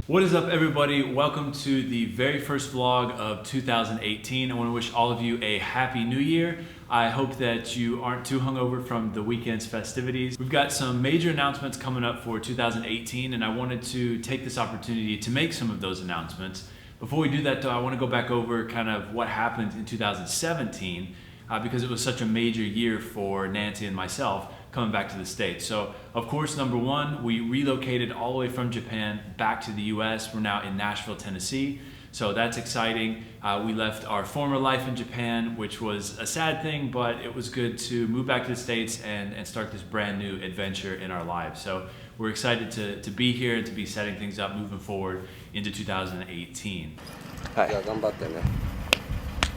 What is up, everybody? Welcome to the very first vlog of 2018. I want to wish all of you a happy new year. I hope that you aren't too hungover from the weekend's festivities. We've got some major announcements coming up for 2018, and I wanted to take this opportunity to make some of those announcements. Before we do that, though, I want to go back over kind of what happened in 2017 because it was such a major year for Nancy and myself coming back to the States. So, of course, number one, we relocated all the way from Japan back to the US. We're now in Nashville, Tennessee. So that's exciting. We left our former life in Japan, which was a sad thing, but it was good to move back to the States and start this brand new adventure in our lives. So we're excited to be here and to be setting things up moving forward into 2018. はい。じゃあ頑張ってね。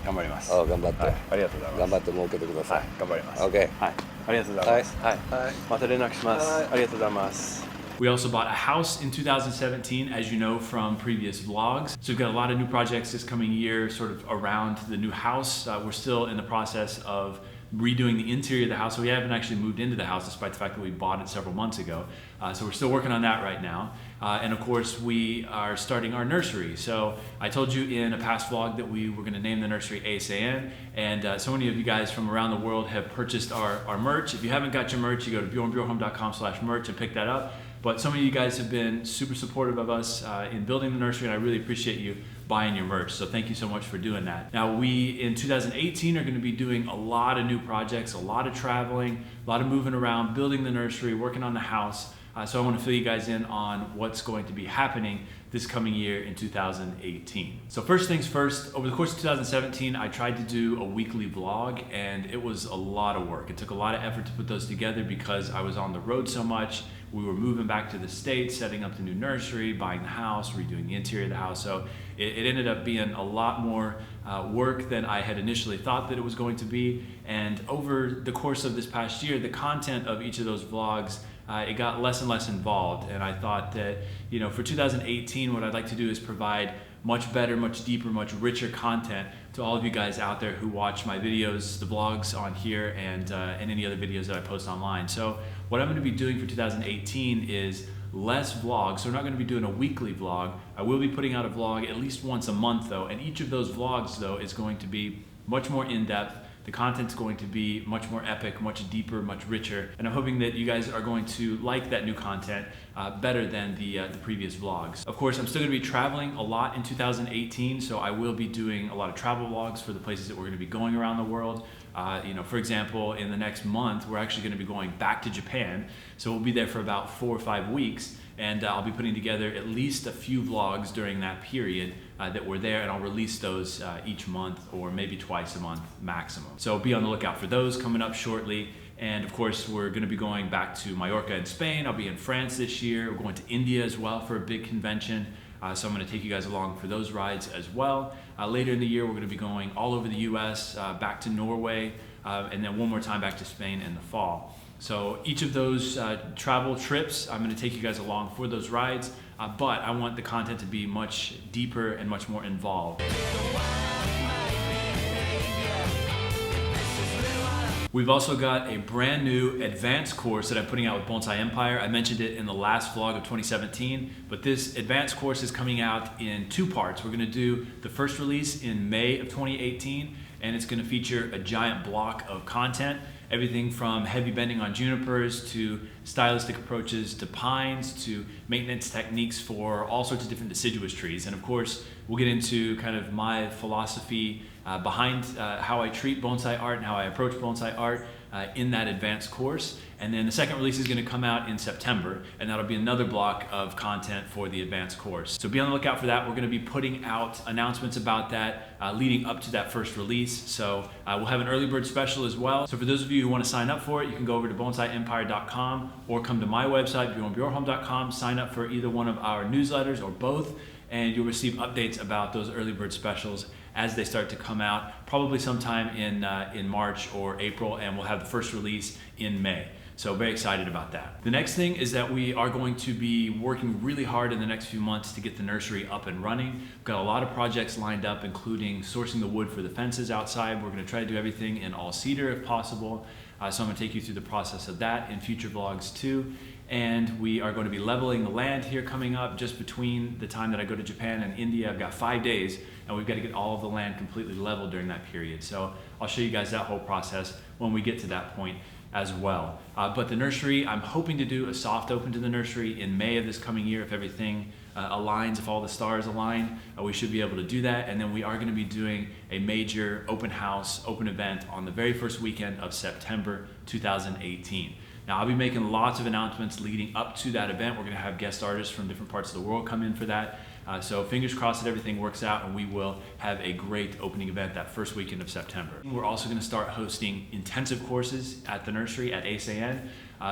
頑張ります。頑張って。はい、ありがとうございます。頑張って儲けてください。はい、頑張ります。Okay. はい、ありがとうございます。はい。はい、また連絡します。ありがとうございます。We also bought a house in 2017, as you know from previous vlogs. So we've got a lot of new projects this coming year, sort of around the new house. We're still in the process of redoing the interior of the house. So we haven't actually moved into the house, despite the fact that we bought it several months ago. So we're still working on that right now. And of course, we are starting our nursery. So I told you in a past vlog that we were going to name the nursery Eisei-en, and so many of you guys from around the world have purchased our merch. If you haven't got your merch, you go to bjornbjornholm.com/merch and pick that up. But so many of you guys have been super supportive of us in building the nursery, and I really appreciate you buying your merch. So thank you so much for doing that. Now we, in 2018, are going to be doing a lot of new projects, a lot of traveling, a lot of moving around, building the nursery, working on the house. So I want to fill you guys in on what's going to be happening this coming year in 2018. So first things first, over the course of 2017, I tried to do a weekly vlog, and it was a lot of work. It took a lot of effort to put those together because I was on the road so much. We were moving back to the States, setting up the new nursery, buying the house, redoing the interior of the house. So it ended up being a lot more work than I had initially thought that it was going to be. And over the course of this past year, the content of each of those vlogs, it got less and less involved. And I thought that, you know, for 2018, what I'd like to do is provide much better, much deeper, much richer content to all of you guys out there who watch my videos, the vlogs on here, and any other videos that I post online. So what I'm going to be doing for 2018 is less vlogs. So we're not going to be doing a weekly vlog. I will be putting out a vlog at least once a month, though, and each of those vlogs, though, is going to be much more in-depth. The content's going to be much more epic, much deeper, much richer, and I'm hoping that you guys are going to like that new content better than the previous vlogs. Of course, I'm still going to be traveling a lot in 2018, so I will be doing a lot of travel vlogs for the places that we're going to be going around the world. You know, for example, in the next month, we're actually going to be going back to Japan, so we'll be there for about 4 or 5 weeks. And I'll be putting together at least a few vlogs during that period that we're there, and I'll release those each month or maybe twice a month maximum. So be on the lookout for those coming up shortly. And of course, we're going to be going back to Mallorca and Spain. I'll be in France this year. We're going to India as well for a big convention. So I'm going to take you guys along for those rides as well. Later in the year, we're going to be going all over the US, back to Norway, and then one more time back to Spain in the fall. So each of those travel trips, I'm going to take you guys along for those rides, but I want the content to be much deeper and much more involved. We've also got a brand new advanced course that I'm putting out with Bonsai Empire. I mentioned it in the last vlog of 2017, but this advanced course is coming out in 2 parts. We're going to do the first release in May of 2018, and it's going to feature a giant block of content. Everything from heavy bending on junipers to stylistic approaches to pines to maintenance techniques for all sorts of different deciduous trees. And of course, we'll get into kind of my philosophy behind how I treat bonsai art and how I approach bonsai art in that advanced course. And then the second release is going to come out in September, and that'll be another block of content for the advanced course. So be on the lookout for that. We're going to be putting out announcements about that leading up to that first release. So we'll have an early bird special as well. So for those of you who want to sign up for it, you can go over to bonsaiempire.com or come to my website, bjornbjornholm.com, sign up for either one of our newsletters or both, and you'll receive updates about those early bird specials as they start to come out, probably sometime in March or April, and we'll have the first release in May. So very excited about that. The next thing is that we are going to be working really hard in the next few months to get the nursery up and running. We've got a lot of projects lined up, including sourcing the wood for the fences outside. We're going to try to do everything in all cedar if possible. So I'm going to take you through the process of that in future vlogs too. and we are going to be leveling the land here coming up just between the time that I go to Japan and India. I've got 5 days, and we've got to get all of the land completely leveled during that period. So I'll show you guys that whole process when we get to that point as well. But the nursery, I'm hoping to do a soft open to the nursery in May of this coming year if everything aligns, if all the stars align. We should be able to do that, and then we are going to be doing a major open house, open event on the very first weekend of September 2018. Now, I'll be making lots of announcements leading up to that event. We're going to have guest artists from different parts of the world come in for that. So fingers crossed that everything works out and we will have a great opening event that first weekend of September. We're also going to start hosting intensive courses at the nursery at Eisei-en.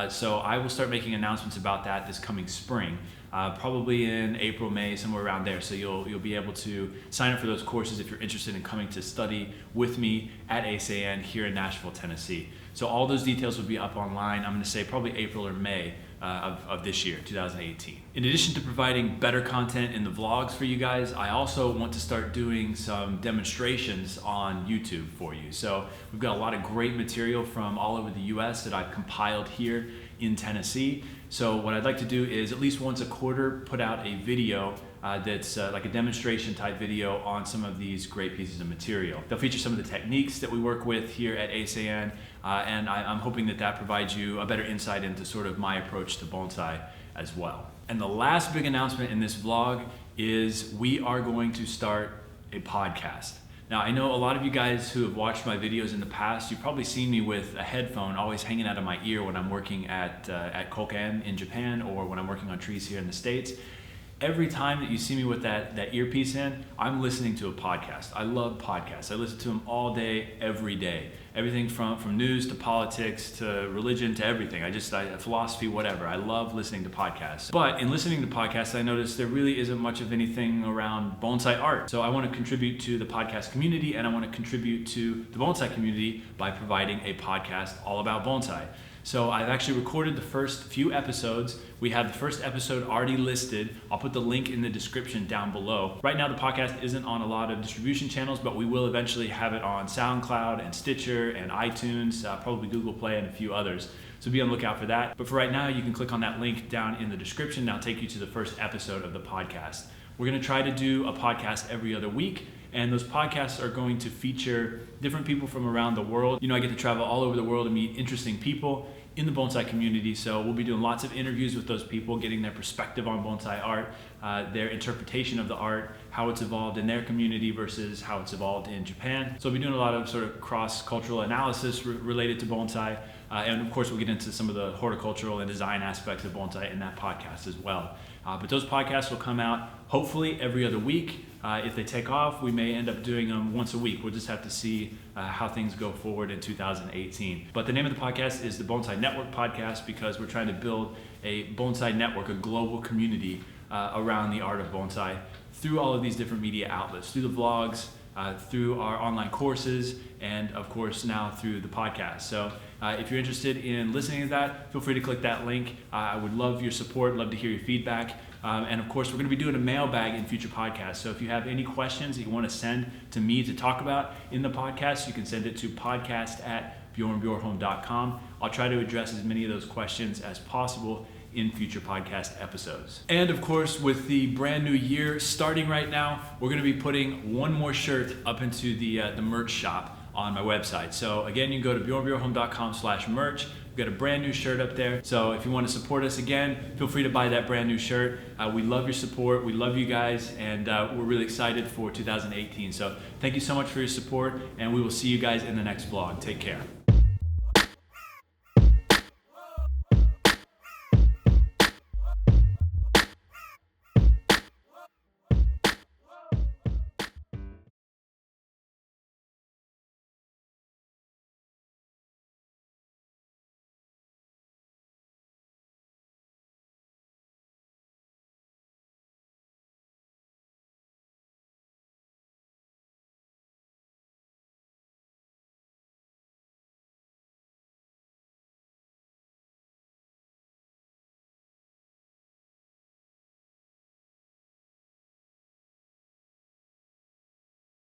So I will start making announcements about that this coming spring, probably in April, May, somewhere around there. So you'll be able to sign up for those courses if you're interested in coming to study with me at Eisei-en here in Nashville, Tennessee. So all those details will be up online. I'm going to say probably April or May of this year, 2018. In addition to providing better content in the vlogs for you guys, I also want to start doing some demonstrations on YouTube for you. So we've got a lot of great material from all over the US that I've compiled here in Tennessee. So what I'd like to do is at least once a quarter put out a video that's like a demonstration type video on some of these great pieces of material. They'll feature some of the techniques that we work with here at Eisei-en, and I'm hoping that that provides you a better insight into sort of my approach to bonsai as well. And the last big announcement in this vlog is we are going to start a podcast. Now, I know a lot of you guys who have watched my videos in the past, you've probably seen me with a headphone always hanging out of my ear when I'm working at Koken in Japan or when I'm working on trees here in the States. Every time that you see me with that earpiece in, I'm listening to a podcast. I love podcasts. I listen to them all day, every day. Everything from news to politics to religion to everything. Philosophy, whatever. I love listening to podcasts. But in listening to podcasts, I noticed there really isn't much of anything around bonsai art. So I want to contribute to the podcast community, and I want to contribute to the bonsai community by providing a podcast all about bonsai. So I've actually recorded the first few episodes. We have the first episode already listed. I'll put the link in the description down below. Right now the podcast isn't on a lot of distribution channels, but we will eventually have it on SoundCloud and Stitcher and iTunes, probably Google Play and a few others. So be on the lookout for that. But for right now, you can click on that link down in the description. That'll take you to the first episode of the podcast. We're gonna try to do a podcast every other week, and those podcasts are going to feature different people from around the world. You know, I get to travel all over the world and meet interesting people in the bonsai community, so we'll be doing lots of interviews with those people, getting their perspective on bonsai art, their interpretation of the art, how it's evolved in their community versus how it's evolved in Japan. So we'll be doing a lot of sort of cross-cultural analysis related to bonsai, and of course we'll get into some of the horticultural and design aspects of bonsai in that podcast as well. But those podcasts will come out hopefully every other week. If they take off, we may end up doing them once a week. We'll just have to see how things go forward in 2018. But the name of the podcast is the Bonsai Network Podcast because we're trying to build a bonsai network, a global community around the art of bonsai through all of these different media outlets, through the vlogs, through our online courses, and of course now through the podcast. So if you're interested in listening to that, feel free to click that link. I would love your support, love to hear your feedback. And of course, we're going to be doing a mailbag in future podcasts. So if you have any questions that you want to send to me to talk about in the podcast, you can send it to podcast@bjornbjorholm.com. I'll try to address as many of those questions as possible in future podcast episodes. And of course, with the brand new year starting right now, we're going to be putting one more shirt up into the merch shop on my website. So again, you can go to bjornbjorholm.com/merch. We've got a brand new shirt up there. So if you want to support us again, feel free to buy that brand new shirt. We love your support. We love you guys. And we're really excited for 2018. So thank you so much for your support. And we will see you guys in the next vlog. Take care.